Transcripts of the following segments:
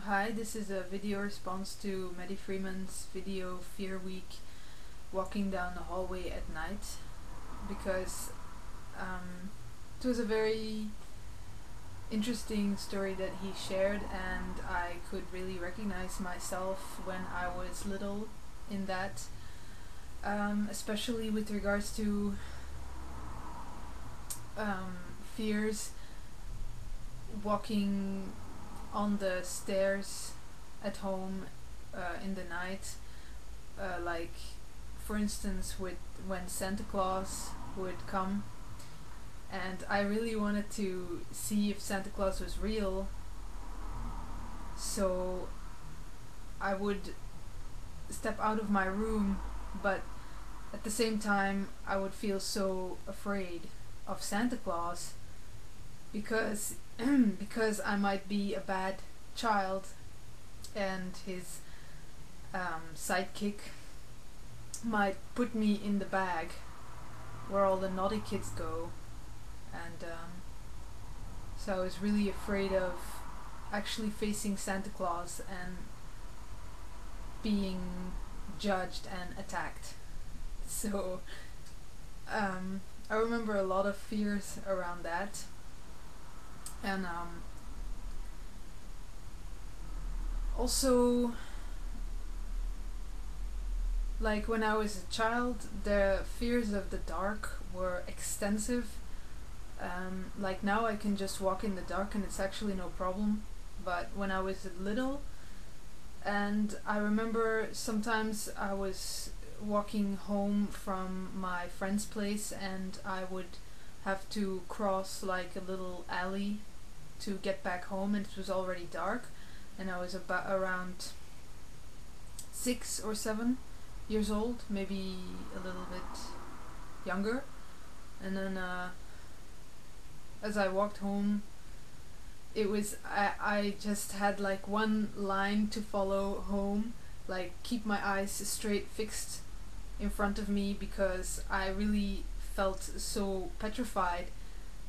Hi, this is a video response to Maddie Freeman's video Fear Week, walking down the hallway at night, because it was a very interesting story that he shared, and I could really recognize myself when I was little in that, especially with regards to fears walking on the stairs at home in the night, like for instance when Santa Claus would come, and I really wanted to see if Santa Claus was real, so I would step out of my room, but at the same time I would feel so afraid of Santa Claus because because I might be a bad child and his sidekick might put me in the bag where all the naughty kids go, and so I was really afraid of actually facing Santa Claus and being judged and attacked. So I remember a lot of fears around that, and also, like when I was a child, the fears of the dark were extensive. Like now I can just walk in the dark and it's actually no problem, but when I was little, and I remember sometimes I was walking home from my friend's place and I would have to cross like a little alley to get back home, and it was already dark, and I was about around 6 or 7 years old, maybe a little bit younger, and then as I walked home, it was I just had like one line to follow home, like keep my eyes straight fixed in front of me, because I really felt so petrified,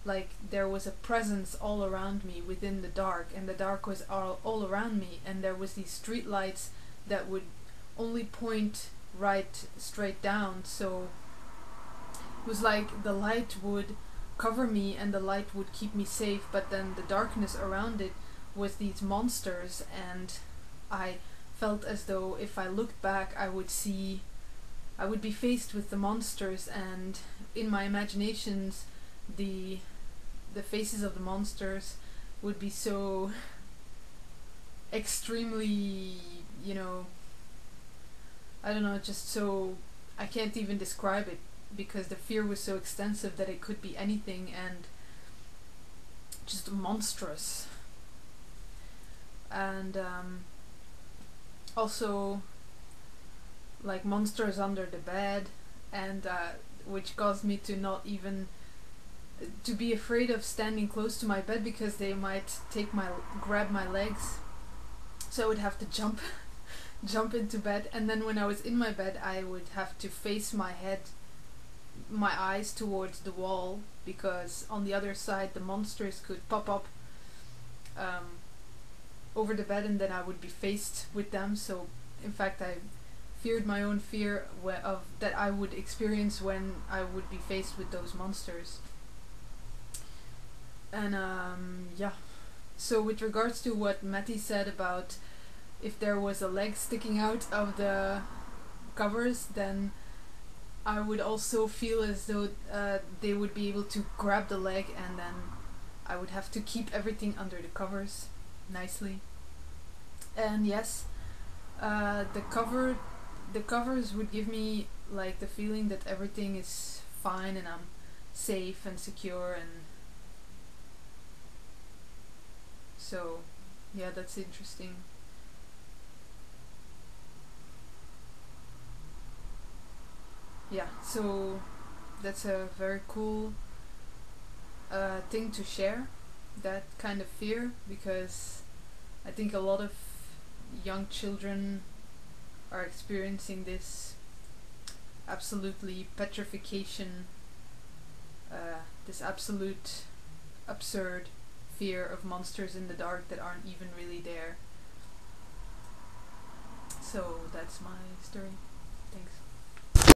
like there was a presence all around me within the dark, and the dark was all around me, and there was these street lights that would only point right straight down, so it was like the light would cover me and the light would keep me safe, but then the darkness around it was these monsters, and I felt as though if I looked back I would be faced with the monsters, and in my imaginations the faces of the monsters would be so extremely, I don't know, just so, I can't even describe it, because the fear was so extensive that it could be anything and just monstrous. And also like monsters under the bed, and which caused me to not even to be afraid of standing close to my bed because they might grab my legs, so I would have to jump into bed, and then when I was in my bed I would have to face my eyes towards the wall, because on the other side the monsters could pop up over the bed, and then I would be faced with them. So in fact I feared my own fear of that I would experience when I would be faced with those monsters. And yeah, so with regards to what Matty said about if there was a leg sticking out of the covers, then I would also feel as though they would be able to grab the leg, and then I would have to keep everything under the covers nicely. And yes, the covers would give me like the feeling that everything is fine and I'm safe and secure, and so yeah, that's interesting. Yeah, so that's a very cool thing to share, that kind of fear, because I think a lot of young children are experiencing this absolutely petrification, this absolute absurd fear of monsters in the dark that aren't even really there. So that's my story. Thanks.